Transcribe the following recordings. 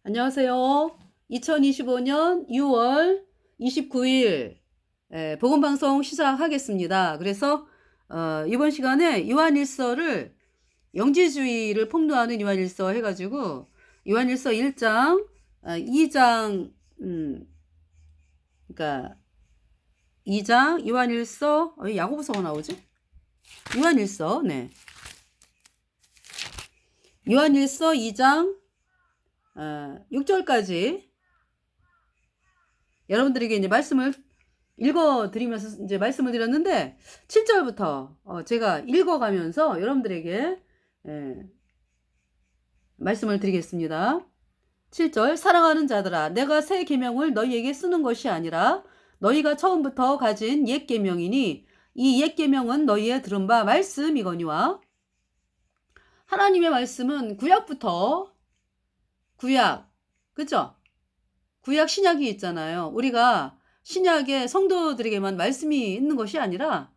안녕하세요. 2025년 6월 29일 복음방송 시작하겠습니다. 그래서 이번 시간에 요한일서를 영지주의를 폭로하는 요한일서 해가지고 요한일서 1장, 2장, 그러니까 2장 요한일서 야고보서가 나오지? 요한일서, 네. 요한일서 2장 6절까지 여러분들에게 이제 말씀을 읽어드리면서 이제 말씀을 드렸는데 7절부터 제가 읽어가면서 여러분들에게 말씀을 드리겠습니다. 7절 사랑하는 자들아 내가 새 계명을 너희에게 쓰는 것이 아니라 너희가 처음부터 가진 옛 계명이니 이 옛 계명은 너희의 들은 바 말씀이거니와 하나님의 말씀은 구약부터 구약 그죠? 구약 신약이 있잖아요. 우리가 신약의 성도들에게만 말씀이 있는 것이 아니라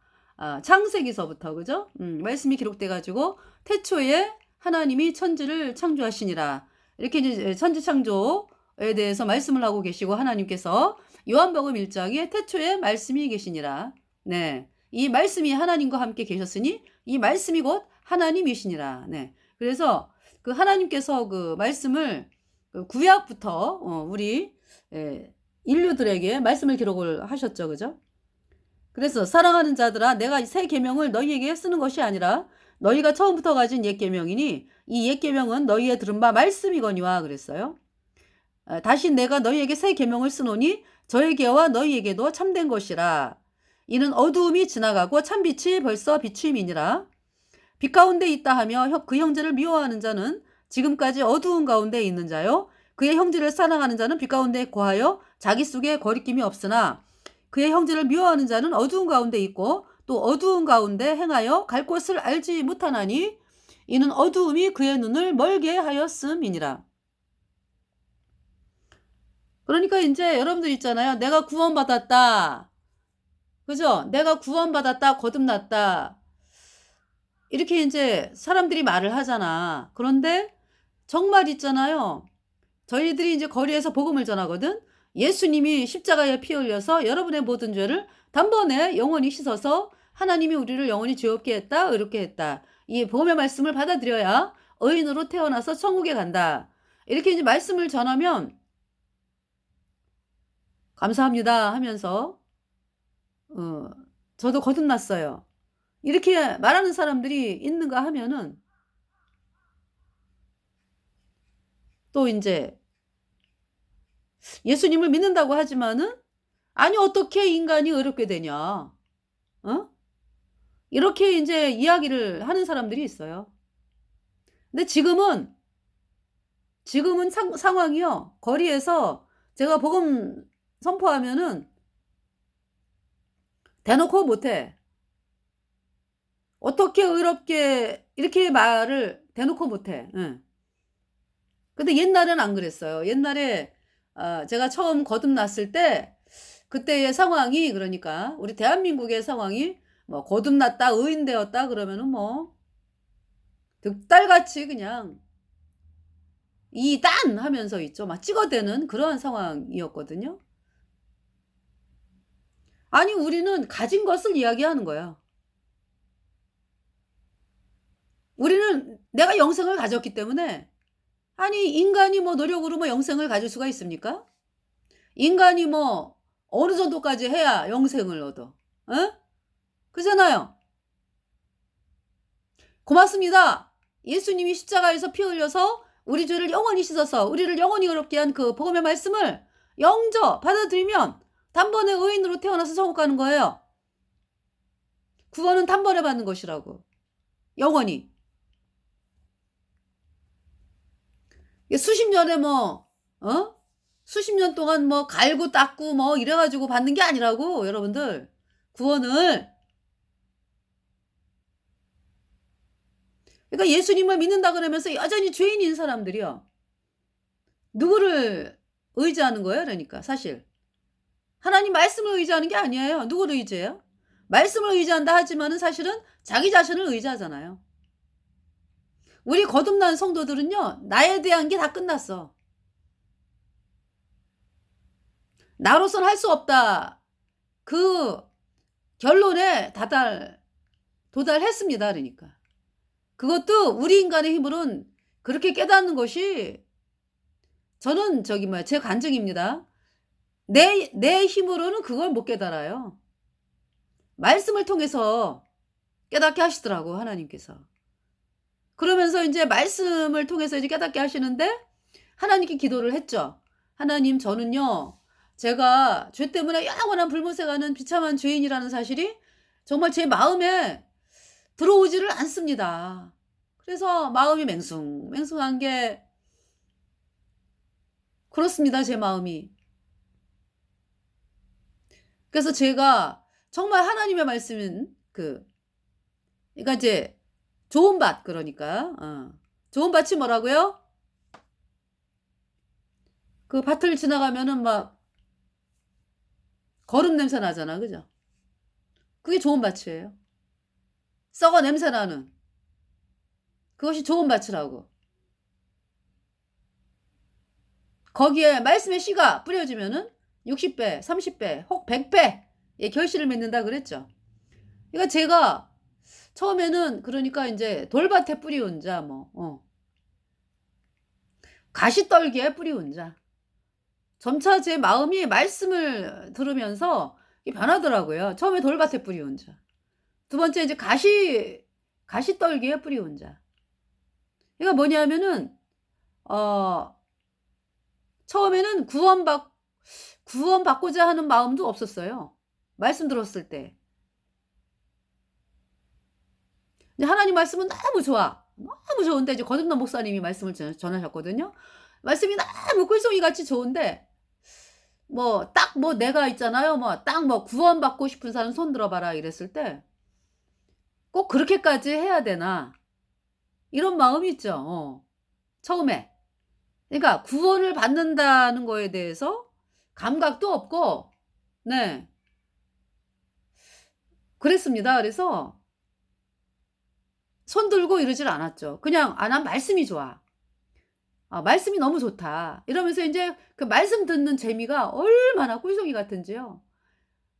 창세기서부터 그죠? 말씀이 기록돼 가지고 태초에 하나님이 천지를 창조하시니라. 이렇게 이제 천지 창조에 대해서 말씀을 하고 계시고 하나님께서 요한복음 1장에 태초에 말씀이 계시니라. 네. 이 말씀이 하나님과 함께 계셨으니 이 말씀이 곧 하나님이시니라. 네. 그래서 그 하나님께서 그 말씀을 구약부터 우리 인류들에게 말씀을 기록을 하셨죠. 그죠? 그래서 사랑하는 자들아 내가 새 계명을 너희에게 쓰는 것이 아니라 너희가 처음부터 가진 옛 계명이니 이 옛 계명은 너희의 들은 바 말씀이거니와 그랬어요. 다시 내가 너희에게 새 계명을 쓰노니 저에게와 너희에게도 참된 것이라. 이는 어두움이 지나가고 참빛이 벌써 비추임이니라. 빛 가운데 있다 하며 그 형제를 미워하는 자는 지금까지 어두운 가운데 있는 자요. 그의 형제를 사랑하는 자는 빛 가운데 거하여 자기 속에 거리낌이 없으나 그의 형제를 미워하는 자는 어두운 가운데 있고 또 어두운 가운데 행하여 갈 곳을 알지 못하나니 이는 어두움이 그의 눈을 멀게 하였음이니라. 그러니까 이제 여러분들 있잖아요. 내가 구원받았다. 그죠? 내가 구원받았다. 거듭났다. 이렇게 이제 사람들이 말을 하잖아. 그런데 정말 있잖아요. 저희들이 이제 거리에서 복음을 전하거든. 예수님이 십자가에 피 흘려서 여러분의 모든 죄를 단번에 영원히 씻어서 하나님이 우리를 영원히 죄 없게 했다. 의롭게 했다. 이 복음의 말씀을 받아들여야 의인으로 태어나서 천국에 간다. 이렇게 이제 말씀을 전하면 감사합니다 하면서 저도 거듭났어요. 이렇게 말하는 사람들이 있는가 하면은 또 이제 예수님을 믿는다고 하지만은 아니 어떻게 인간이 의롭게 되냐? 어? 이렇게 이제 이야기를 하는 사람들이 있어요. 근데 지금은 상황이요. 거리에서 제가 복음 선포하면은 대놓고 못해. 어떻게 의롭게 이렇게 말을 대놓고 못해. 응. 근데 옛날엔 안 그랬어요. 옛날에 제가 처음 거듭났을 때 그때의 상황이 그러니까 우리 대한민국의 상황이 뭐 거듭났다 의인 되었다 그러면은 뭐 득달같이 그냥 이단 하면서 있죠. 막 찍어대는 그러한 상황이었거든요. 아니 우리는 가진 것을 이야기하는 거야. 우리는 내가 영생을 가졌기 때문에 아니 인간이 뭐 노력으로 뭐 영생을 가질 수가 있습니까? 인간이 뭐 어느 정도까지 해야 영생을 얻어? 어? 그잖아요. 고맙습니다. 예수님이 십자가에서 피 흘려서 우리 죄를 영원히 씻어서 우리를 영원히 의롭게 한 그 복음의 말씀을 영저 받아들이면 단번에 의인으로 태어나서 천국 가는 거예요. 구원은 단번에 받는 것이라고. 영원히. 수십 년에 수십 년 동안 뭐 갈고 닦고 뭐 이래가지고 받는 게 아니라고 여러분들. 구원을. 그러니까 예수님을 믿는다 그러면서 여전히 죄인인 사람들이요. 누구를 의지하는 거예요? 그러니까 사실. 하나님 말씀을 의지하는 게 아니에요. 누구를 의지해요? 말씀을 의지한다 하지만은 사실은 자기 자신을 의지하잖아요. 우리 거듭난 성도들은요. 나에 대한 게 다 끝났어. 나로선 할 수 없다. 그 결론에 도달했습니다. 그러니까. 그것도 우리 인간의 힘으로는 그렇게 깨닫는 것이 저는 제 간증입니다. 내 힘으로는 그걸 못 깨달아요. 말씀을 통해서 깨닫게 하시더라고, 하나님께서. 그러면서 이제 말씀을 통해서 이제 깨닫게 하시는데 하나님께 기도를 했죠. 하나님, 저는요, 제가 죄 때문에 영원한 불못에 가는 비참한 죄인이라는 사실이 정말 제 마음에 들어오지를 않습니다. 그래서 마음이 맹숭맹숭한 게 그렇습니다. 제 마음이. 그래서 제가 정말 하나님의 말씀은 그러니까 이제 좋은 밭, 그러니까 좋은 밭이 뭐라고요? 그 밭을 지나가면은 막 거름 냄새 나잖아, 그죠? 그게 좋은 밭이에요. 썩어 냄새 나는 그것이 좋은 밭이라고. 거기에 말씀의 씨가 뿌려지면은 60배, 30배, 혹 100배 의 결실을 맺는다 그랬죠. 그러니까 제가 처음에는 그러니까 이제 돌밭에 뿌리운 자, 가시떨기에 뿌리운 자. 점차 제 마음이 말씀을 들으면서 변하더라고요. 처음에 돌밭에 뿌리운 자. 두 번째 이제 가시떨기에 뿌리운 자. 그러니까 뭐냐면은 처음에는 구원받고자 하는 마음도 없었어요. 말씀 들었을 때. 근데 하나님 말씀은 너무 좋아. 너무 좋은데 이제 거듭난 목사님이 말씀을 전하셨거든요. 말씀이 너무 꿀송이 같이 좋은데 내가 있잖아요. 구원받고 싶은 사람 손 들어봐라 이랬을 때 꼭 그렇게까지 해야 되나 이런 마음이 있죠. 처음에. 그러니까 구원을 받는다는 거에 대해서 감각도 없고 네. 그랬습니다. 그래서 손 들고 이러질 않았죠. 그냥 난 말씀이 좋아. 말씀이 너무 좋다. 이러면서 이제 그 말씀 듣는 재미가 얼마나 꿀송이 같은지요.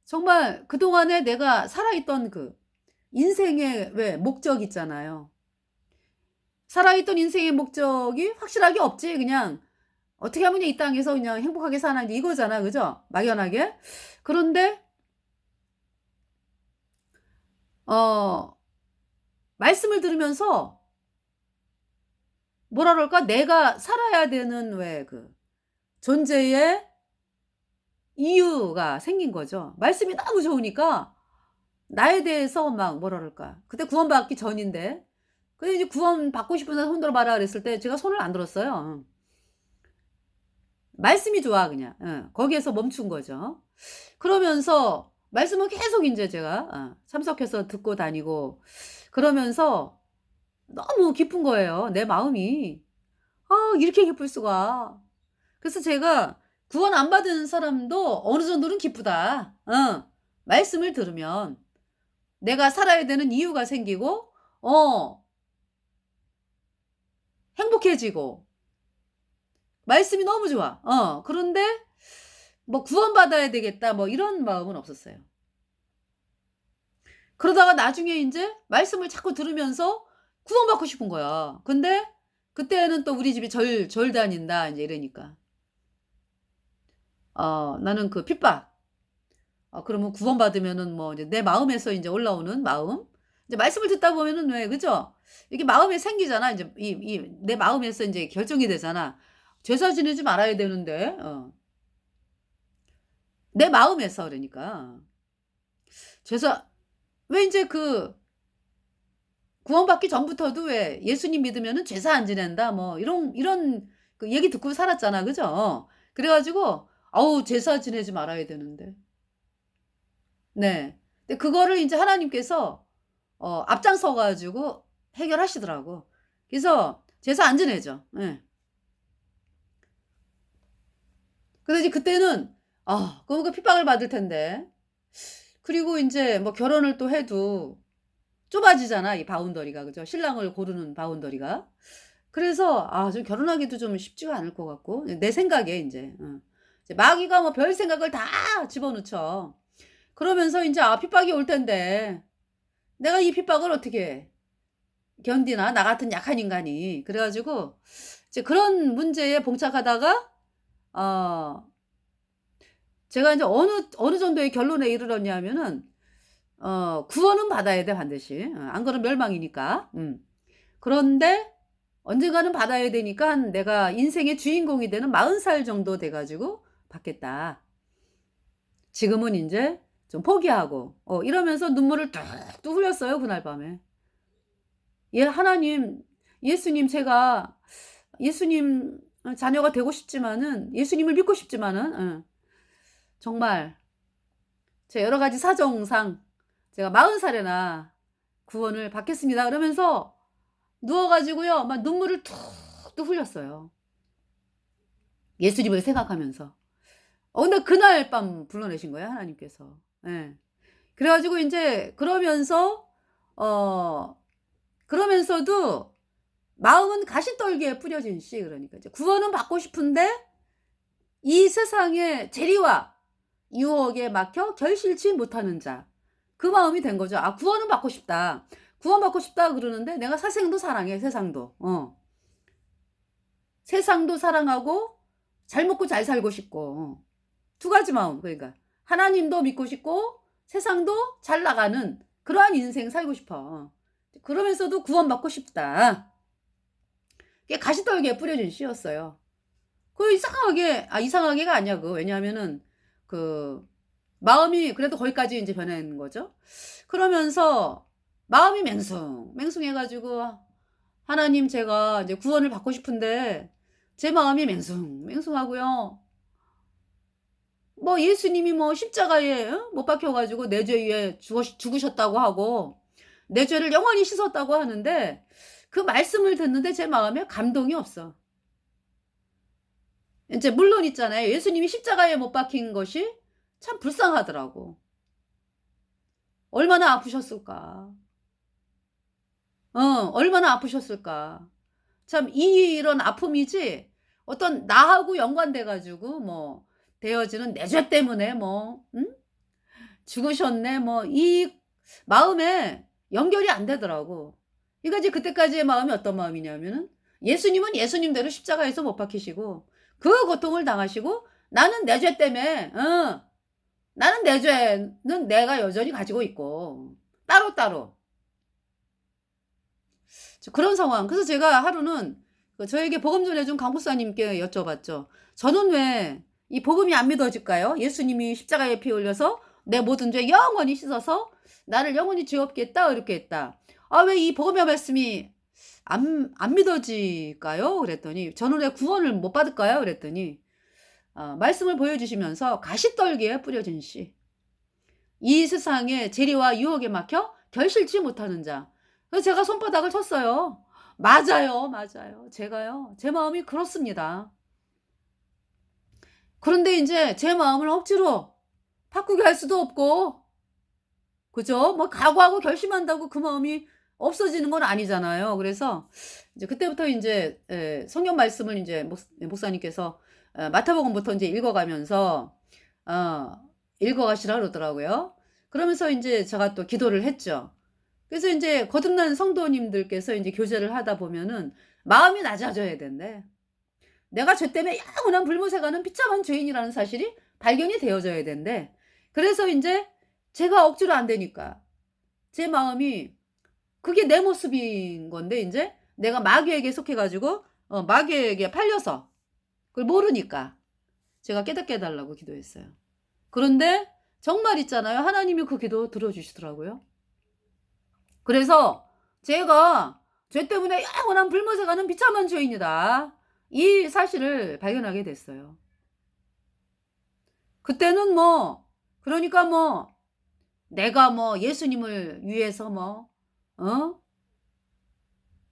정말 그동안에 내가 살아있던 그 인생의 목적 있잖아요. 살아있던 인생의 목적이 확실하게 없지. 그냥 어떻게 하면 이 땅에서 그냥 행복하게 사나 이거잖아. 그죠? 막연하게. 그런데 말씀을 들으면서 뭐라 그럴까? 내가 살아야 되는 존재의 이유가 생긴 거죠. 말씀이 너무 좋으니까 나에 대해서 뭐라 그럴까? 그때 구원받기 전인데. 근데 이제 구원받고 싶은 사람 손 들어봐라 그랬을 때 제가 손을 안 들었어요. 말씀이 좋아 그냥. 거기에서 멈춘 거죠. 그러면서 말씀은 계속 이제 제가 참석해서 듣고 다니고 그러면서 너무 기쁜 거예요. 내 마음이. 이렇게 기쁠 수가. 그래서 제가 구원 안 받은 사람도 어느 정도는 기쁘다. 말씀을 들으면 내가 살아야 되는 이유가 생기고 행복해지고 말씀이 너무 좋아. 그런데 구원받아야 되겠다 이런 마음은 없었어요. 그러다가 나중에 이제 말씀을 자꾸 들으면서 구원받고 싶은 거야. 근데 그때는 또 우리 집이 절 다닌다 이제 이러니까. 나는 그 핍박. 그러면 구원받으면은 이제 내 마음에서 이제 올라오는 마음. 이제 말씀을 듣다 보면은 그죠? 이게 마음에 생기잖아. 이제 내 마음에서 이제 결정이 되잖아. 제사 지내지 말아야 되는데, 내 마음에서 그러니까. 왜 이제 구원받기 전부터도 왜 예수님 믿으면은 제사 안 지낸다 이런 그 얘기 듣고 살았잖아. 그죠? 그래가지고 제사 지내지 말아야 되는데. 네. 근데 그거를 이제 하나님께서 앞장서 가지고 해결하시더라고. 그래서 제사 안 지내죠. 예. 그래서 이제 그때는 그럼 그 핍박을 받을 텐데. 그리고 인제 결혼을 또 해도 좁아지잖아, 이 바운더리가. 그죠? 신랑을 고르는 바운더리가. 그래서 좀 결혼하기도 좀 쉽지가 않을 것 같고 내 생각에 인제 이제 마귀가 뭐 별 생각을 다 집어넣죠. 그러면서 이제 핍박이 올 텐데 내가 이 핍박을 어떻게 견디나 나 같은 약한 인간이. 그래 가지고 이제 그런 문제에 봉착하다가 어 제가 이제 어느 정도의 결론에 이르렀냐면은 구원은 받아야 돼 반드시. 안 그러면 멸망이니까. 그런데 언젠가는 받아야 되니까 내가 인생의 주인공이 되는 40살 정도 돼 가지고 받겠다. 지금은 인제 좀 포기하고 이러면서 눈물을 뚝뚝 흘렸어요 그날 밤에. 예 하나님 예수님 제가 예수님 자녀가 되고 싶지만은 예수님을 믿고 싶지만은 정말 제 여러 가지 사정상 제가 40살에나 구원을 받겠습니다. 그러면서 누워 가지고요. 막 눈물을 툭툭 흘렸어요. 예수님을 생각하면서. 근데 그날 밤 불러내신 거예요, 하나님께서. 예. 그래 가지고 인제 그러면서 어 그러면서도 마음은 가시떨기에 뿌려진 씨 그러니까 이제 구원은 받고 싶은데 이 세상의 재리와 유혹에 막혀 결실치 못하는 자. 그 마음이 된 거죠. '아 구원은 받고 싶다. 구원받고 싶다.' 그러는데 내가 사생도 사랑해 세상도. 세상도 사랑하고 잘 먹고 잘 살고 싶고 두 가지 마음 그러니까 하나님도 믿고 싶고 세상도 잘 나가는 그러한 인생 살고 싶어. 그러면서도 구원받고 싶다. 그게 가시떨기에 뿌려진 씨였어요. 그 이상하게가 아니야 그거. 왜냐하면은 그 마음이 그래도 거기까지 인제 변한 거죠. 그러면서 마음이 맹숭해 가지고 하나님 제가 이제 구원을 받고 싶은데 제 마음이 맹숭하고요. 뭐 예수님이 뭐 십자가에 못 박혀 가지고 내 죄 위에 죽으셨다고 하고 내 죄를 영원히 씻었다고 하는데 그 말씀을 듣는데 제 마음에 감동이 없어. 인제 물론 있잖아요. 예수님이 십자가에 못 박힌 것이 참 불쌍하더라고. 얼마나 아프셨을까. 얼마나 아프셨을까. 참 이런 아픔이지 어떤 나하고 연관돼 가지고 뭐 되어지는 내 죄 때문에 뭐 죽으셨네 뭐 이 마음에 연결이 안 되더라고. 그러니까 이제 그때까지의 마음이 어떤 마음이냐면은 예수님은 예수님대로 십자가에서 못 박히시고 그 고통을 당하시고 나는 내 죄 때문에 나는 내 죄는 내가 여전히 가지고 있고 따로따로. 그런 상황. 그래서 제가 하루는 저에게 복음 전해 준 강목사님께 여쭤봤죠. "저는 왜 이 복음이 안 믿어질까요? 예수님이 십자가에 피 흘려서 내 모든 죄 영원히 씻어서 나를 영원히 죄 없게 했다. 이렇게 했다. 왜 이 복음의 말씀이 안 믿어질까요?" 그랬더니 "저는 왜 구원을 못 받을까요?" 그랬더니 말씀을 보여주시면서 가시떨기에 뿌려진 씨. 이 세상의 재리와 유혹에 막혀 결실치 못하는 자. 그래서 제가 손바닥을 쳤어요. 맞아요, 맞아요. 제가요. 제 마음이 그렇습니다. 그런데 인제 제 마음을 억지로 바꾸게 할 수도 없고 그죠? 뭐 각오하고 결심한다고 그 마음이 없어지는 건 아니잖아요. 그래서 이제 그때부터 인제 성경 말씀을 인제 목사님께서 마태복음부터 인제 읽어가면서 어 읽어 가시라 그러더라고요. 그러면서 인제 제가 또 기도를 했죠. 그래서 인제 거듭난 성도님들께서 인제 교제를 하다 보면은 마음이 낮아져야 된대. 내가 죄 때문에 영원한 불못에 가는 비참한 죄인이라는 사실이 발견이 되어져야 된대. 그래서 인제 제가 억지로 안 되니까 제 마음이 그게 내 모습인 건데 인제 내가 마귀에게 속해 가지고 마귀에게 팔려서 그걸 모르니까 제가 깨닫게 해 달라고 기도했어요. 그런데 정말 있잖아요. 하나님이 그 기도 들어주시더라고요. 그래서 제가 죄 때문에 영원한 불못에 가는 비참한 죄인이다. 이 사실을 발견하게 됐어요. 그때는 뭐 그러니까 뭐 내가 뭐 예수님을 위해서 뭐 어?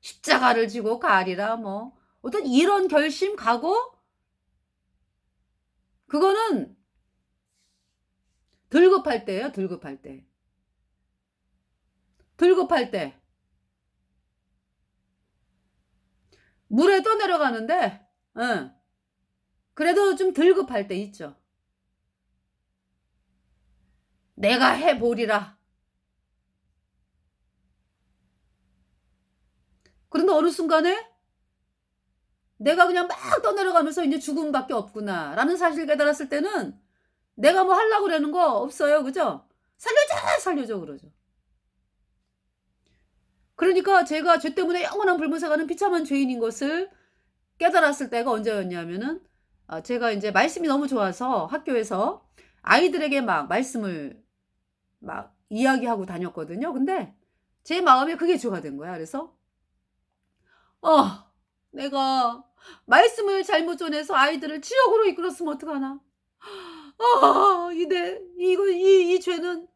십자가를 지고 가리라 뭐 어떤 이런 결심 각오 그거는 들급할 때예요, 들급할 때. 들급할 때 물에 떠내려가는데 예. 그래도 좀 덜 급할 때 있죠. 내가 해 보리라. 그런데 어느 순간에 내가 그냥 막 떠내려가면서 '인제 죽음밖에 없구나.'라는 사실을 깨달았을 때는 내가 뭐 하려고 그러는 거 없어요. 그죠? "살려줘, 살려줘." 그러죠. 그러니까 제가 죄 때문에 영원한 불못에 가는 비참한 죄인인 것을 깨달았을 때가 언제였냐면은 제가 인제 말씀이 너무 좋아서 학교에서 아이들에게 막 말씀을 막 이야기하고 다녔거든요. 근데 제 마음에 그게 주가 된 거야. 그래서 '어 내가 말씀을 잘못 전해서 아이들을 지옥으로 이끌었으면 어떡하나. 이 내 이거 이 죄는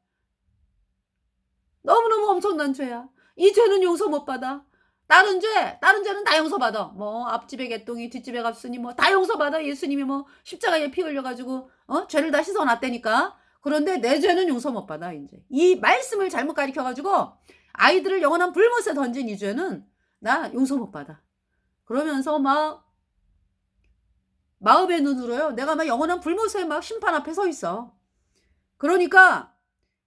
너무너무 엄청난 죄야. 이 죄는 용서 못 받아. 다른 죄는 다 용서받아. 뭐 앞집에 개똥이 뒷집에 갑순이 뭐 다 용서받아. 예수님이 뭐 십자가에 피 흘려 가지고 죄를 다 씻어 놨다니까. 그런데 내 죄는 용서 못 받아 인제. 이 말씀을 잘못 가르쳐 가지고 아이들을 영원한 불못에 던진 이 죄는 나 용서 못 받아. 그러면서 막 마음의 눈으로요. 내가 막 영원한 불못에 막 심판 앞에 서 있어. 그러니까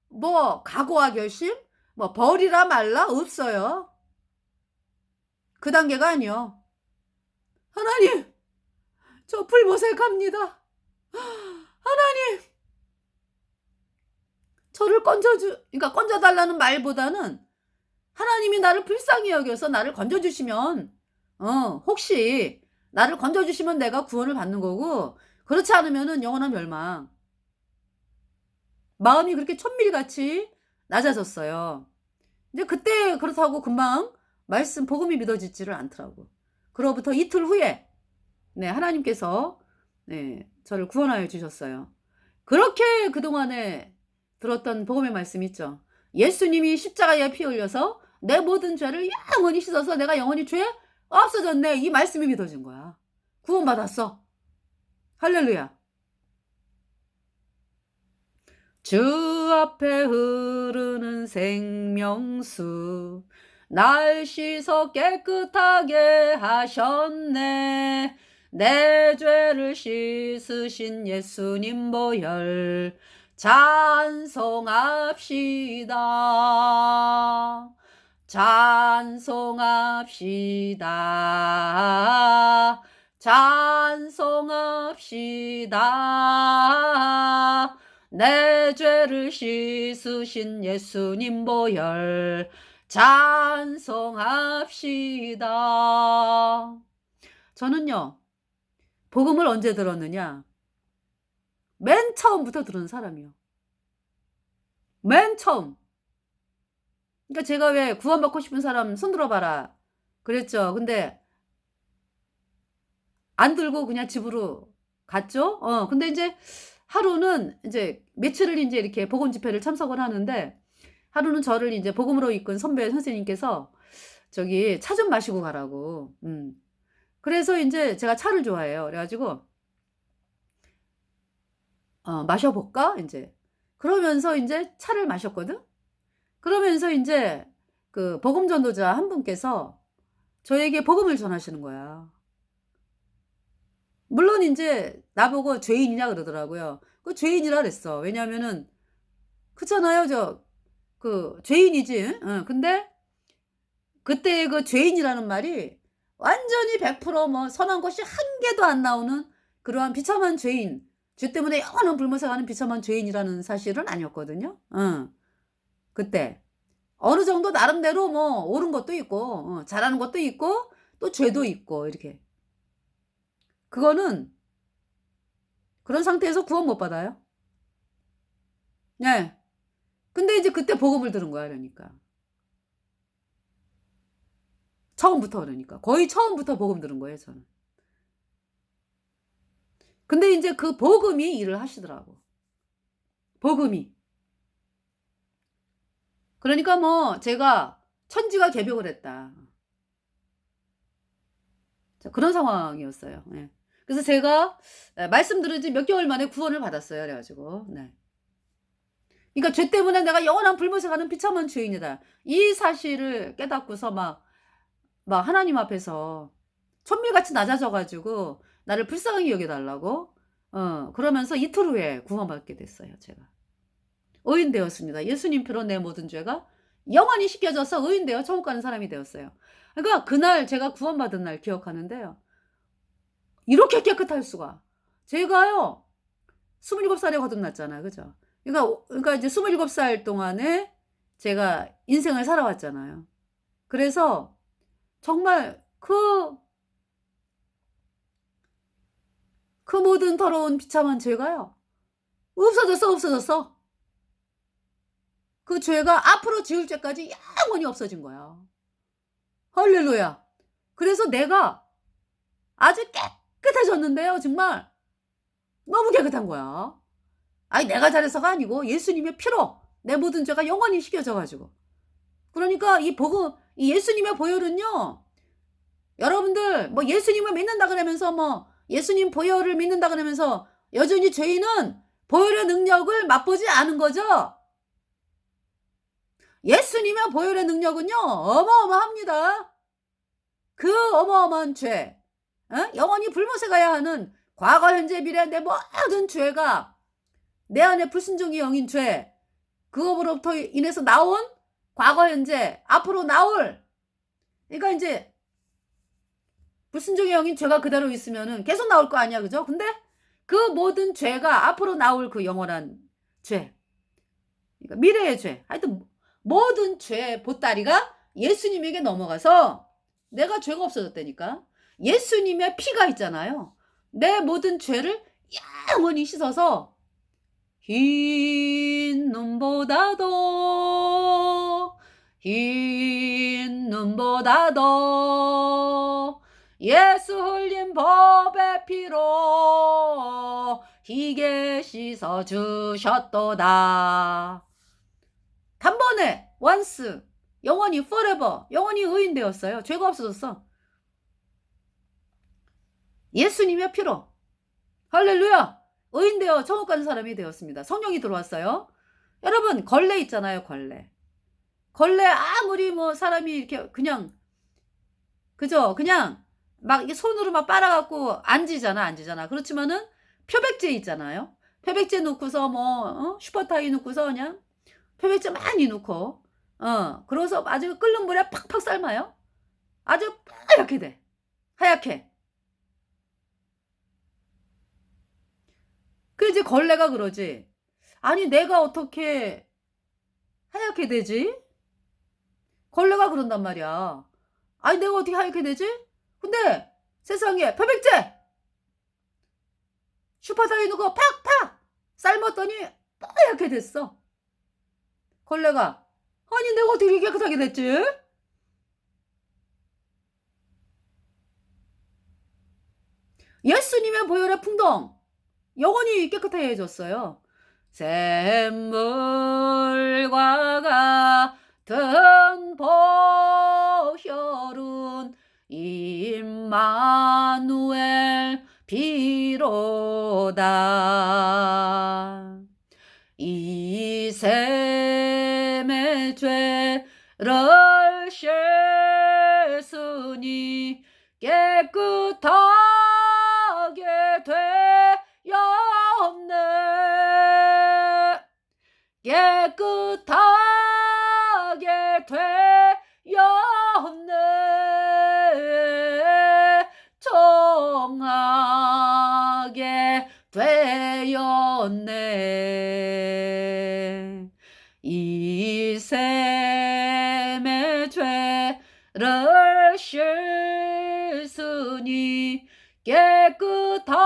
뭐 각오와 결심, 뭐 버리라 말라 없어요. 그 단계가 아니요. 하나님, 저 불못에 갑니다. 하나님, 저를 그러니까 건져 달라는 말보다는 하나님이 나를 불쌍히 여겨서 나를 건져 주시면 혹시 나를 건져 주시면 내가 구원을 받는 거고 그렇지 않으면은 영원한 멸망. 마음이 그렇게 천밀같이 낮아졌어요. 근데 그때 그렇다고 금방 말씀 복음이 믿어지지를 않더라고. 그로부터 이틀 후에 네 하나님께서 네 저를 구원하여 주셨어요. 그렇게 그동안에 들었던 복음의 말씀 있죠. 예수님이 십자가에 피 흘려서 내 모든 죄를 영원히 씻어서 내가 영원히 죄 없어졌네. 이 말씀이 믿어진 거야. 구원받았어. 할렐루야. 주 앞에 흐르는 생명수 날 씻어 깨끗하게 하셨네. 내 죄를 씻으신 예수님 보혈 찬송합시다. 찬송합시다. 찬송합시다. 내 죄를 씻으신 예수님 보혈 찬송합시다. 저는요 복음을 언제 들었느냐 맨 처음부터 들은 사람이요. 맨 처음. 그러니까 제가 왜 구원받고 싶은 사람 손 들어 봐라 그랬죠. 근데 안 들고 그냥 집으로 갔죠. 근데 인제 하루는 인제 며칠을 인제 이렇게 복음 집회를 참석을 하는데 하루는 저를 인제 복음으로 이끈 선배 선생님께서 저기 차 좀 마시고 가라고. 그래서 인제 제가 차를 좋아해요. 그래 가지고 마셔 볼까?" 인제 그러면서 인제 차를 마셨거든. 그러면서 인제 그 복음 전도자 한 분께서 저에게 복음을 전하시는 거야. 물론 인제 나보고 "죄인이냐?" 그러더라고요. 그 죄인이라 그랬어. 왜냐하면은 그렇잖아요. 죄인이지. 근데 그때의 그 죄인이라는 말이 완전히 100%뭐 선한 것이 한 개도 안 나오는 그러한 비참한 죄인, 죄 때문에 영원한 불못에 가는 비참한 죄인이라는 사실은 아니었거든요. 그때. 어느 정도 나름대로 뭐 옳은 것도 있고 잘하는 것도 있고 또 죄도 있고 이렇게. 그거는 그런 상태에서 구원 못 받아요. 네. 근데 이제 그때 복음을 들은 거야 그러니까. 처음부터 그러니까. 거의 처음부터 복음 들은 거예요 저는. 근데 인제 그 복음이 일을 하시더라고. 복음이. 그러니까 뭐 제가 천지가 개벽을 했다. 자 그런 상황이었어요. 예. 그래서 제가 말씀 들은 지 몇 개월 만에 구원을 받았어요. 그래 가지고. 네. 그러니까 '죄 때문에 내가 영원한 불못에 가는 비참한 죄인이다.' 이 사실을 깨닫고서 막 하나님 앞에서 천밀같이 낮아져 가지고 나를 불쌍하게 여겨달라고. 그러면서 이틀 후에 구원받게 됐어요, 제가. 의인되었습니다. 예수님 피로 내 모든 죄가 영원히 씻겨져서 의인되어 천국 가는 사람이 되었어요. 그러니까 그날 제가 구원받은 날 기억하는데요. 이렇게 깨끗할 수가. 제가요, 27살에 거듭났잖아요. 그죠? 그러니까 이제 27살 동안에 제가 인생을 살아왔잖아요. 그래서 정말 그 모든 더러운 비참한 죄가요, 없어졌어. 그 죄가 앞으로 지을 죄까지 영원히 없어진 거야. 할렐루야. 그래서 내가 아주 깨끗해졌는데요. 정말 너무 깨끗한 거야. 아니 내가 잘해서가 아니고 예수님의 피로 내 모든 죄가 영원히 씻겨져 가지고. 그러니까 이 복음, 이 예수님의 보혈은요, 여러분들 뭐 예수님을 믿는다 그러면서 뭐 예수님 보혈을 믿는다 그러면서 여전히 죄인은 보혈의 능력을 맛보지 않은 거죠. 예수님의 보혈의 능력은요, 어마어마합니다. 그 어마어마한 죄, 영원히 불못에 가야 하는 과거, 현재, 미래 내 모든 죄가, 내 안에 불순종의 영인 죄, 그거로부터 인해서 나온 과거, 현재, 앞으로 나올, 그러니까 이제 불순종의 영인 죄가 그대로 있으면은 계속 나올 거 아니야, 그죠? 근데 그 모든 죄가 앞으로 나올 그 영원한 죄, 그러니까 미래의 죄, 하여튼 모든 죄의 보따리가 예수님에게 넘어가서 내가 죄가 없어졌다니까. 예수님의 피가 있잖아요. 내 모든 죄를 영원히 씻어서 흰 눈보다도 예수 흘린 법의 피로 희게 씻어 주셨도다. 단번에 once 영원히 forever 영원히 의인 되었어요. 죄가 없어졌어. 예수님의 피로. 할렐루야. 의인 되어 천국 가는 사람이 되었습니다. 성령이 들어왔어요. 여러분 걸레 있잖아요. 걸레 아무리 뭐 사람이 이렇게 그냥, 그죠? 그냥 막 이게 손으로 막 빨아갖고 앉지잖아. 그렇지만은 표백제 있잖아요. 표백제 넣고서 뭐 슈퍼타이 넣고서 그냥 표백제 많이 넣고 그래서 아주 끓는 물에 팍팍 삶아요. 아주 하얗게 돼. 하얗게. 그 이제 걸레가 그러지. 아니 내가 어떻게 하얗게 되지? 걸레가 그런단 말이야. 아니 내가 어떻게 하얗게 되지? 근데 세상에 표백제 슈퍼타이 넣고 팍팍 삶았더니 하얗게 됐어. 걸레가. 아니 내가 어떻게 깨끗하게 됐지? 예수님의 보혈의 풍덩 영원히 깨끗해졌어요. 샘물과 같은 보혈은 임마누엘 피로다. 이 샘의 죄를 씻으니 깨끗하게 되었네. 깨끗하게 되었네. 정하게 되었네. 이 샘의 죄를 씻으니 깨끗하게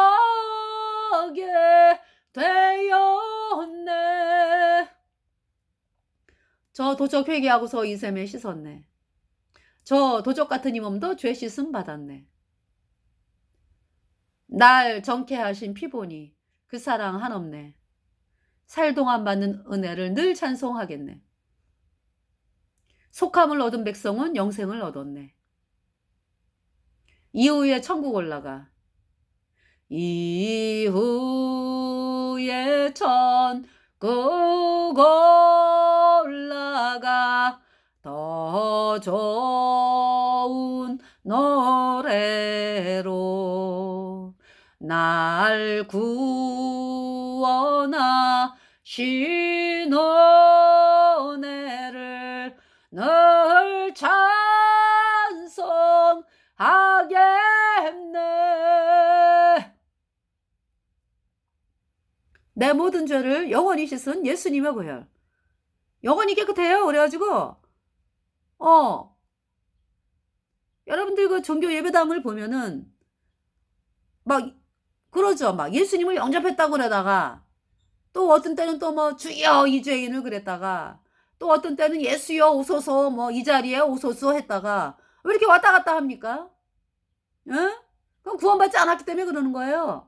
되었네. 저 도적 회개하고서 이 샘에 씻었네. 저 도적 같은 이 몸도 죄 씻음 받았네. 날 정케 하신 피보니 그 사랑 한없네. 살 동안 받는 은혜를 늘 찬송하겠네. 속함을 얻은 백성은 영생을 얻었네. 이후에 천국 올라가. 이후에 천국 올라가 더 좋은 노래로 날 구원하신 은혜를 늘 찬송하겠네. 내 모든 죄를 영원히 씻은 예수님의 보혈. 영원히 깨끗해요. 그래가지고 여러분들 그 종교 예배당을 보면은 막 그러죠. 막 예수님을 영접했다고 그러다가 또 어떤 때는 또 뭐 주여 이 죄인을 그랬다가 또 어떤 때는 예수여 오소서 뭐 이 자리에 오소서 했다가 왜 이렇게 왔다 갔다 합니까? 응? 그럼 구원받지 않았기 때문에 그러는 거예요.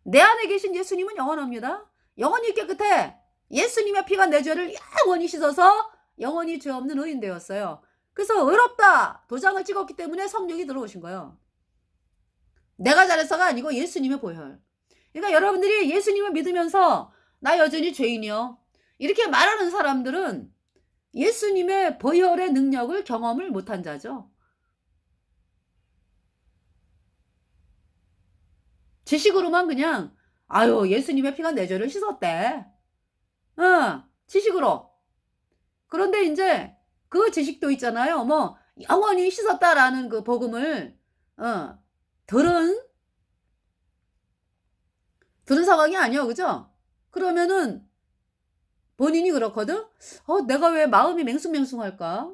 내 안에 계신 예수님은 영원합니다. 영원히 깨끗해. 예수님의 피가 내 죄를 영원히 씻어서 영원히 죄 없는 의인 되었어요. 그래서 의롭다 도장을 찍었기 때문에 성령이 들어오신 거예요. 내가 잘해서가 아니고 예수님의 보혈. 그러니까 여러분들이 예수님을 믿으면서 나 여전히 죄인이요 이렇게 말하는 사람들은 예수님의 보혈의 능력을 경험을 못한 자죠. 지식으로만 그냥 아유 예수님의 피가 내 죄를 씻었대. 지식으로. 그런데 이제 그 지식도 있잖아요. 뭐 영원히 씻었다라는 그 복음을 들은 상황이 아니야. 그죠? 그러면은 본인이 그렇거든. 내가 왜 마음이 맹숭맹숭할까?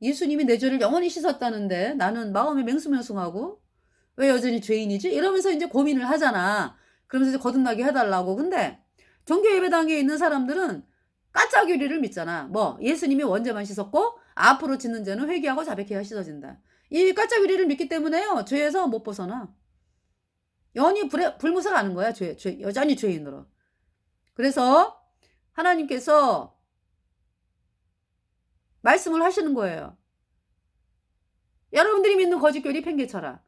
예수님이 내 죄를 영원히 씻었다는데 나는 마음이 맹숭맹숭하고 왜 여전히 죄인이지? 이러면서 이제 고민을 하잖아. 그러면서 이제 거듭나게 해달라고. 근데 종교 예배당에 있는 사람들은 까짜귀리를 믿잖아. 뭐 예수님이 원죄만 씻었고 앞으로 짓는 죄는 회개하고 자백해야 씻어진다. 이 까짜귀리를 믿기 때문에요. 죄에서 못 벗어나. 영원히 불무사 가는 거야. 여전히 죄인으로. 그래서 하나님께서 말씀을 하시는 거예요. 여러분들이 믿는 거짓교리 팽개쳐라.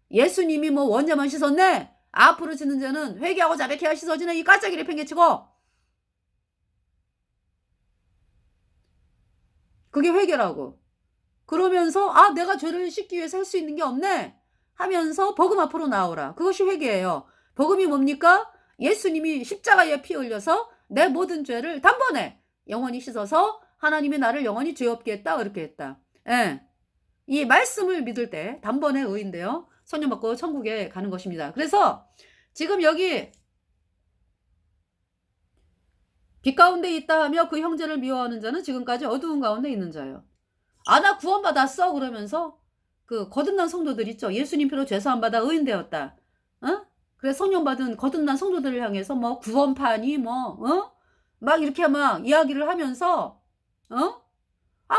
예수님이 뭐 원죄만 씻었네. 앞으로 짓는 죄는 회개하고 자백해야 씻어지는 이 까짜기를 팽개치고 그게 회개라고. 그러면서 내가 죄를 씻기 위해서 할 수 있는 게 없네 하면서 복음 앞으로 나오라. 그것이 회개예요. 복음이 뭡니까? 예수님이 십자가에 피 흘려서 내 모든 죄를 단번에 영원히 씻어서 하나님이 나를 영원히 죄 없게 했다. 그렇게 했다. 예. 이 말씀을 믿을 때 단번에 의인데요. 성령 받고 천국에 가는 것입니다. 그래서 지금 여기 빛 가운데 있다 하며 그 형제를 미워하는 자는 지금까지 어두운 가운데 있는 자예요. 나 구원받았어 그러면서 그 거듭난 성도들 있죠. 예수님 피로 죄사함 받아 의인 되었다. 그래서 성령 받은 거듭난 성도들을 향해서 뭐 구원파니 막 이렇게 막 이야기를 하면서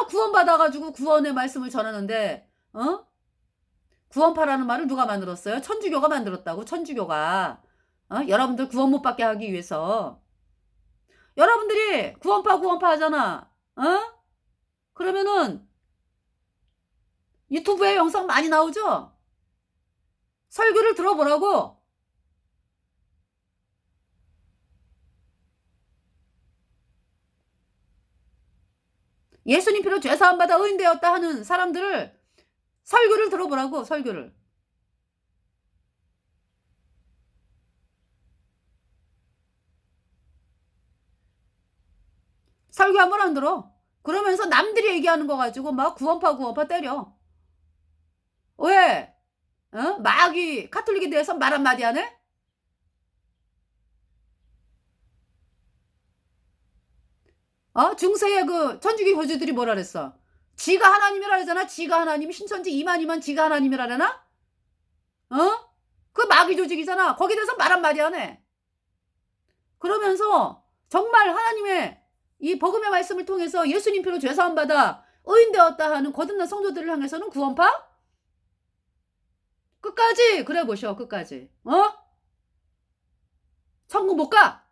구원받아가지고 구원의 말씀을 전하는데 구원파라는 말을 누가 만들었어요? 천주교가 만들었다고. 천주교가 여러분들 구원 못 받게 하기 위해서. 여러분들이 구원파 하잖아. 그러면은 유튜브에 영상 많이 나오죠? 설교를 들어보라고. 예수님 피로 죄사함 받아 의인 되었다 하는 사람들을 설교를 들어보라고. 설교를. 설교 한 번 안 들어. 그러면서 남들이 얘기하는 거 가지고 막 구원파 때려. 왜? 마귀 카톨릭에 대해서 말 한마디 안 해? 중세의 그 천주교 교주들이 뭐라 그랬어? 지가 하나님이라 그러잖아. 지가 하나님. 신천지 이만희만 지가 하나님이라 그러나? 그 마귀 조직이잖아. 거기에 대해서 말 한마디 안 해. 그러면서 정말 하나님의 이 복음의 말씀을 통해서 예수님 피로 죄사함 받아 의인 되었다 하는 거듭난 성도들을 향해서는 구원파? 끝까지 그래 보셔. 끝까지. 천국 못 가.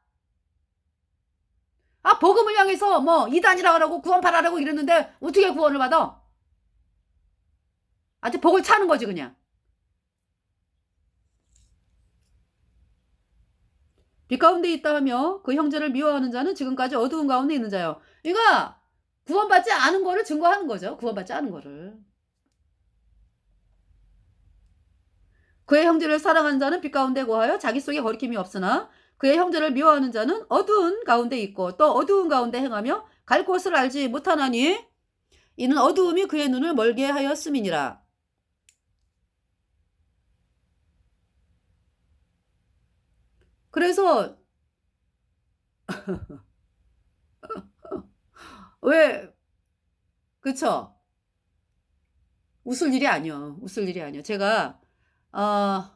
복음을 향해서 뭐 이단이라 그러고 구원파라고 이랬는데 어떻게 구원을 받아? 아주 복을 차는 거지 그냥. 빛 가운데 있다 하며 그 형제를 미워하는 자는 지금까지 어두운 가운데 있는 자요. 그러니까 구원받지 않은 거를 증거하는 거죠. 구원받지 않은 거를. 그의 형제를 사랑하는 자는 빛 가운데 거하여 자기 속에 거리낌이 없으나 그의 형제를 미워하는 자는 어두운 가운데 있고 또 어두운 가운데 행하며 갈 곳을 알지 못하나니 이는 어두움이 그의 눈을 멀게 하였음이니라. 그래서 왜 그쵸? 웃을 일이 아니요. 웃을 일이 아니요. 제가 어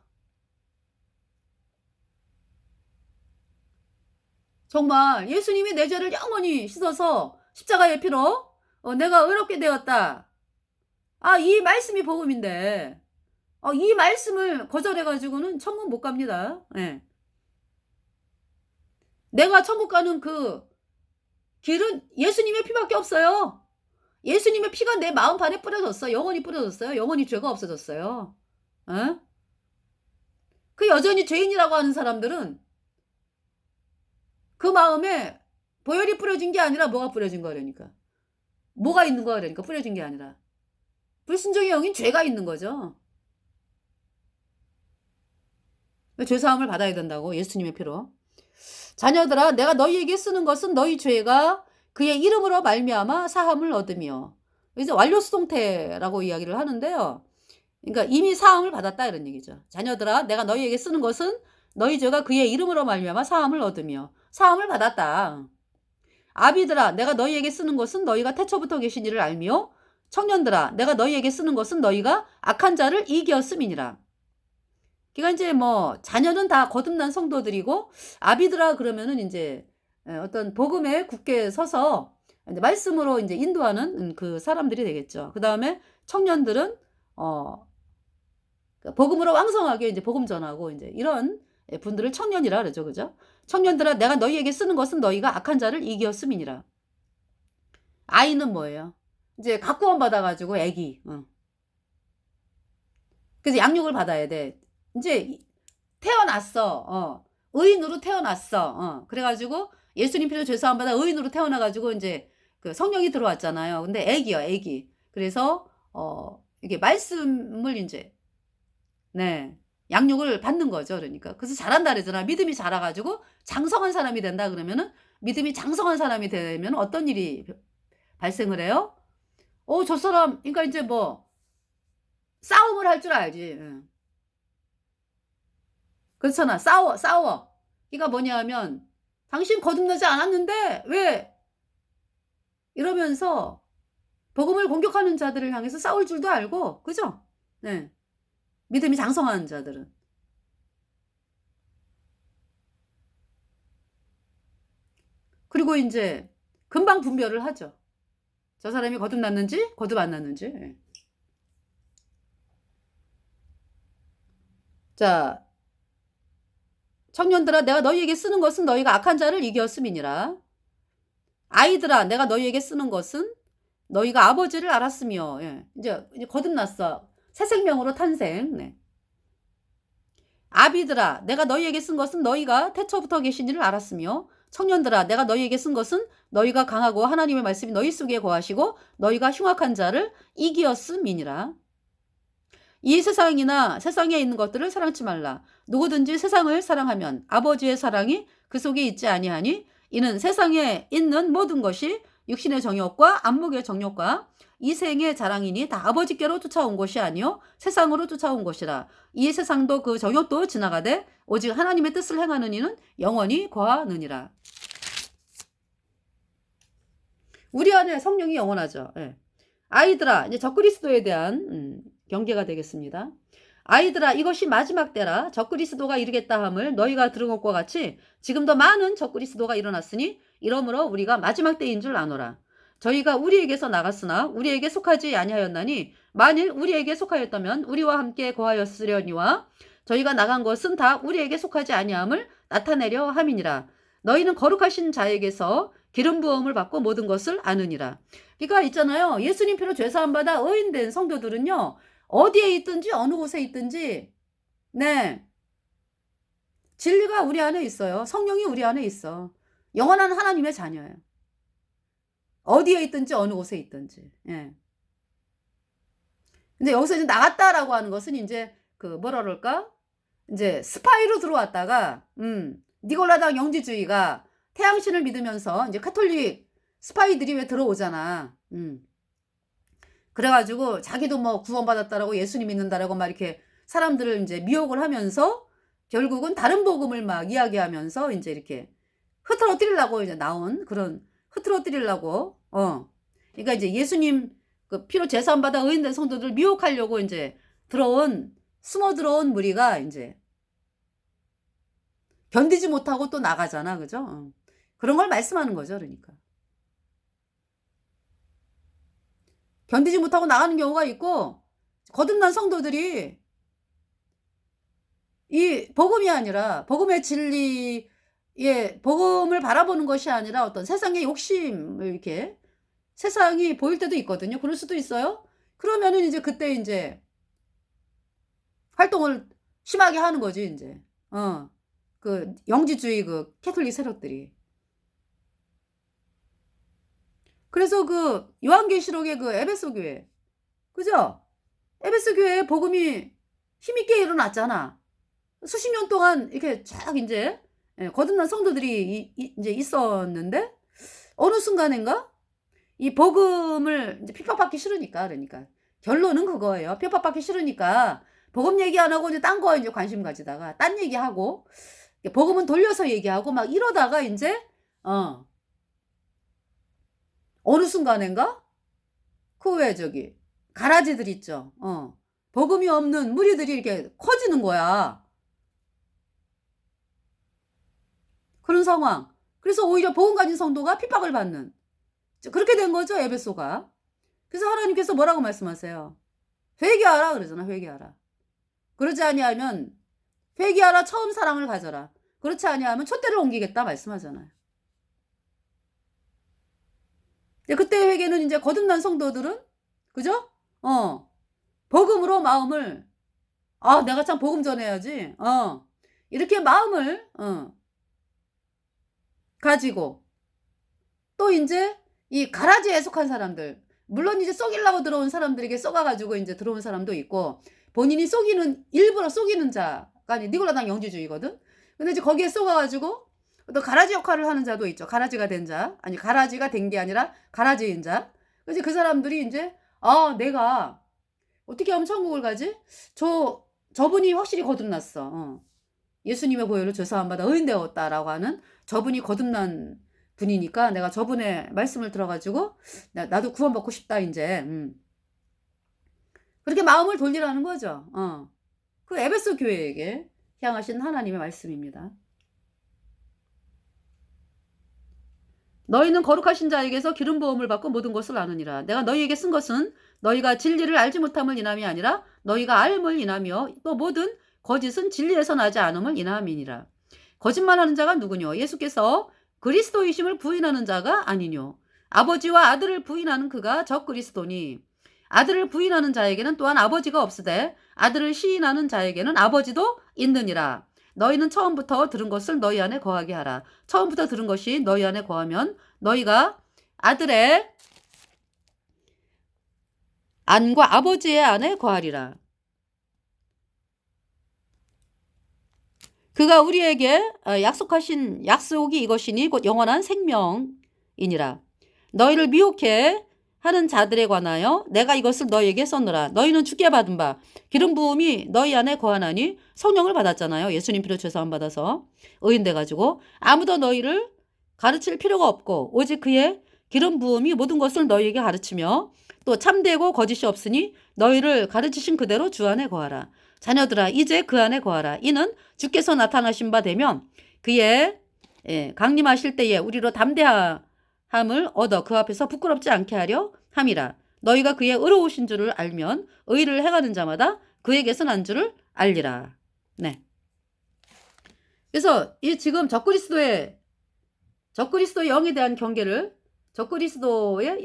정말 예수님이 내 죄를 영원히 씻어서 십자가의 피로 내가 의롭게 되었다. 이 말씀이 복음인데 이 말씀을 거절해 가지고는 천국 못 갑니다. 예. 내가 천국 가는 그 길은 예수님의 피밖에 없어요. 예수님의 피가 내 마음판에 뿌려졌어요. 영원히 뿌려졌어요. 영원히 죄가 없어졌어요. 예? 그 여전히 죄인이라고 하는 사람들은 그 마음에 보혈이 뿌려진 게 아니라 뭐가 뿌려진 거라니까. 뭐가 있는 거라니까 뿌려진 게 아니라. 불순종의 영인 죄가 있는 거죠. 죄사함을 받아야 된다고 예수님의 피로. 자녀들아 내가 너희에게 쓰는 것은 너희 죄가 그의 이름으로 말미암아 사함을 얻으며. 이제 완료수동태라고 이야기를 하는데요. 그러니까 이미 사함을 받았다 이런 얘기죠. 자녀들아 내가 너희에게 쓰는 것은 너희 죄가 그의 이름으로 말미암아 사함을 얻으며. 사함을 받았다. 아비들아 내가 너희에게 쓰는 것은 너희가 태초부터 계신 이를 알며. 청년들아 내가 너희에게 쓰는 것은 너희가 악한 자를 이기었음이니라. 그러니까 이제 뭐 자녀는 다 거듭난 성도들이고 아비들아 그러면은 이제 어떤 복음에 굳게 서서 이제 말씀으로 이제 인도하는 그 사람들이 되겠죠. 그 다음에 청년들은 복음으로 왕성하게 이제 복음 전하고 이제 이런 분들을 청년이라 그러죠, 그죠? 청년들아, 내가 너희에게 쓰는 것은 너희가 악한 자를 이기었음이니라. 아이는 뭐예요? 이제 각구원 받아가지고 애기. 그래서 양육을 받아야 돼. 이제 태어났어. 의인으로 태어났어. 그래가지고 예수님 피로 죄사함 받아 의인으로 태어나가지고 이제 그 성령이 들어왔잖아요. 근데 애기요, 애기. 그래서 이게 말씀을 이제 네 양육을 받는 거죠. 그러니까 그래서 잘한다 그러잖아. 믿음이 자라가지고 장성한 사람이 된다 그러면은 믿음이 장성한 사람이 되면 어떤 일이 발생을 해요? 저 사람 그러니까 이제 뭐 싸움을 할 줄 알지. 그렇잖아. 싸워. 이가 뭐냐면 당신 거듭나지 않았는데 왜 이러면서 복음을 공격하는 자들을 향해서 싸울 줄도 알고, 그죠? 네. 믿음이 장성한 자들은. 그리고 이제 금방 분별을 하죠. 저 사람이 거듭났는지 거듭 안 났는지. 네. 자, 청년들아 내가 너희에게 쓰는 것은 너희가 악한 자를 이겼음이니라. 아이들아 내가 너희에게 쓰는 것은 너희가 아버지를 알았으며. 예. 이제 거듭났어. 새 생명으로 탄생. 네. 아비들아 내가 너희에게 쓴 것은 너희가 태초부터 계신 이를 알았으며. 청년들아 내가 너희에게 쓴 것은 너희가 강하고 하나님의 말씀이 너희 속에 거하시고 너희가 흉악한 자를 이기었음이니라. 이 세상이나 세상에 있는 것들을 사랑치 말라. 누구든지 세상을 사랑하면 아버지의 사랑이 그 속에 있지 아니하니 이는 세상에 있는 모든 것이 육신의 정욕과 안목의 정욕과 이 생의 자랑이니 다 아버지께로 쫓아온 것이 아니요 세상으로 쫓아온 것이라. 이 세상도 그 정욕도 지나가되 오직 하나님의 뜻을 행하는 이는 영원히 거하느니라. 우리 안에 성령이 영원하죠. 예. 아이들아 이제 적그리스도에 대한 경계가 되겠습니다. 아이들아 이것이 마지막 때라. 적그리스도가 이르겠다 함을 너희가 들은 것과 같이 지금도 많은 적그리스도가 일어났으니 이러므로 우리가 마지막 때인 줄 아노라. 저희가 우리에게서 나갔으나 우리에게 속하지 아니하였나니 만일 우리에게 속하였다면 우리와 함께 거하였으려니와 저희가 나간 것은 다 우리에게 속하지 아니함을 나타내려 함이니라. 너희는 거룩하신 자에게서 기름 부음을 받고 모든 것을 아느니라. 그러니까 있잖아요. 예수님 피로 죄사함 받아 의인된 성도들은요. 어디에 있든지 어느 곳에 있든지 네 진리가 우리 안에 있어요. 성령이 우리 안에 있어. 영원한 하나님의 자녀예요. 어디에 있든지 어느 곳에 있든지. 예. 근데 여기서 이제 나갔다라고 하는 것은 이제 뭐라 그럴까? 이제 스파이로 들어왔다가 니골라당 영지주의가 태양신을 믿으면서 이제 카톨릭 스파이들이 왜 들어오잖아. 그래가지고 자기도 뭐 구원받았다라고 예수님 믿는다라고 막 이렇게 사람들을 이제 미혹을 하면서 결국은 다른 복음을 막 이야기하면서 이제 이렇게 흐트러뜨리려고 이제 나온 그런 흐트러뜨리려고 그러니까 이제 예수님 그 피로 제사함 받아 의인된 성도들 미혹하려고 이제 숨어 들어온 무리가 이제 견디지 못하고 또 나가잖아. 그죠? 그런 걸 말씀하는 거죠. 그러니까. 견디지 못하고 나가는 경우가 있고, 거듭난 성도들이 이 복음이 아니라, 복음의 진리, 복음을 바라보는 것이 아니라 어떤 세상의 욕심을 이렇게 세상이 보일 때도 있거든요. 그럴 수도 있어요. 그러면은 이제 그때 이제 활동을 심하게 하는 거지, 이제. 그 영지주의 그 캐톨릭 세력들이. 그래서 그 요한계시록의 그 에베소 교회, 그죠? 에베소 교회에 복음이 힘있게 일어났잖아. 수십 년 동안 이렇게 쫙 이제 거듭난 성도들이 이제 있었는데 어느 순간인가 이 복음을 이제 핍박받기 싫으니까, 그러니까 결론은 그거예요. 핍박받기 싫으니까 복음 얘기 안 하고 이제 딴 거 이제 관심 가지다가 딴 얘기하고 복음은 돌려서 얘기하고 막 이러다가 이제 어느 순간인가 그 왜 저기 가라지들 있죠. 복음이 없는 무리들이 이렇게 커지는 거야. 그런 상황. 그래서 오히려 복음 가진 성도가 핍박을 받는 그렇게 된 거죠. 에베소가. 그래서 하나님께서 뭐라고 말씀하세요? 회개하라 그러잖아. 회개하라. 그러지 아니하면 회개하라. 처음 사랑을 가져라. 그렇지 아니하면 촛대를 옮기겠다 말씀하잖아요. 그때 회개는 이제 거듭난 성도들은 그죠? 복음으로 마음을 내가 참 복음 전해야지. 이렇게 마음을 가지고 또 이제 이 가라지에 속한 사람들, 물론 이제 속이려고 들어온 사람들에게 속아가지고 이제 들어온 사람도 있고 본인이 일부러 속이는 자가 니골라당 영지주의거든. 근데 이제 거기에 속아가지고 또 가라지 역할을 하는 자도 있죠. 가라지가 된 자. 아니, 가라지가 된 게 아니라 가라지인 자. 그래서 그 사람들이 이제, 내가 어떻게 하면 천국을 가지? 저분이 확실히 거듭났어. 예수님의 보혈로 죄사함 받아 의인되었다라고 하는 저분이 거듭난 분이니까 내가 저분의 말씀을 들어가지고 나도 구원받고 싶다, 이제. 그렇게 마음을 돌리라는 거죠. 그 에베소 교회에게 향하신 하나님의 말씀입니다. 너희는 거룩하신 자에게서 기름 부음을 받고 모든 것을 아느니라. 내가 너희에게 쓴 것은 너희가 진리를 알지 못함을 인함이 아니라 너희가 알음을 인하며 또 모든 거짓은 진리에서 나지 않음을 인함이니라. 거짓말하는 자가 누구뇨? 예수께서 그리스도이심을 부인하는 자가 아니뇨. 아버지와 아들을 부인하는 그가 적그리스도니 아들을 부인하는 자에게는 또한 아버지가 없으되 아들을 시인하는 자에게는 아버지도 있느니라. 너희는 처음부터 들은 것을 너희 안에 거하게 하라. 처음부터 들은 것이 너희 안에 거하면 너희가 아들의 안과 아버지의 안에 거하리라. 그가 우리에게 약속하신 약속이 이것이니 곧 영원한 생명이니라. 너희를 미혹해 하는 자들에 관하여 내가 이것을 너희에게 썼노라. 너희는 주께 받은 바 기름 부음이 너희 안에 거하나니 성령을 받았잖아요. 예수님 피로 죄사함 받아서 의인 돼가지고 아무도 너희를 가르칠 필요가 없고 오직 그의 기름 부음이 모든 것을 너희에게 가르치며 또 참되고 거짓이 없으니 너희를 가르치신 그대로 주 안에 거하라. 자녀들아 이제 그 안에 거하라. 이는 주께서 나타나신 바 되면 그의 강림하실 때에 우리로 담대함을 얻어 그 앞에서 부끄럽지 않게 하려 함이라. 너희가 그의 의로우신 줄을 알면 의를 행하는 자마다 그에게서 난 줄을 알리라. 네. 그래서 이 지금 적그리스도의 영에 대한 경계를 적그리스도에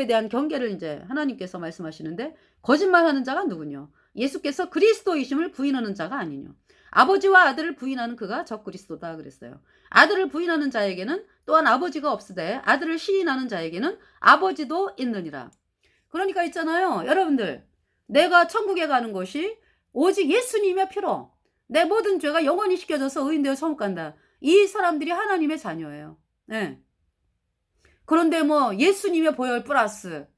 대한 경계를 이제 하나님께서 말씀하시는데 거짓말하는 자가 누구뇨? 예수께서 그리스도이심을 부인하는 자가 아니뇨. 아버지와 아들을 부인하는 그가 적그리스도다 그랬어요. 아들을 부인하는 자에게는 또한 아버지가 없으되 아들을 시인하는 자에게는 아버지도 있느니라. 그러니까 있잖아요. 여러분들 내가 천국에 가는 것이 오직 예수님의 피로 내 모든 죄가 영원히 씻겨져서 의인되어 천국 간다. 이 사람들이 하나님의 자녀예요. 네. 그런데 뭐 예수님의 보혈 플러스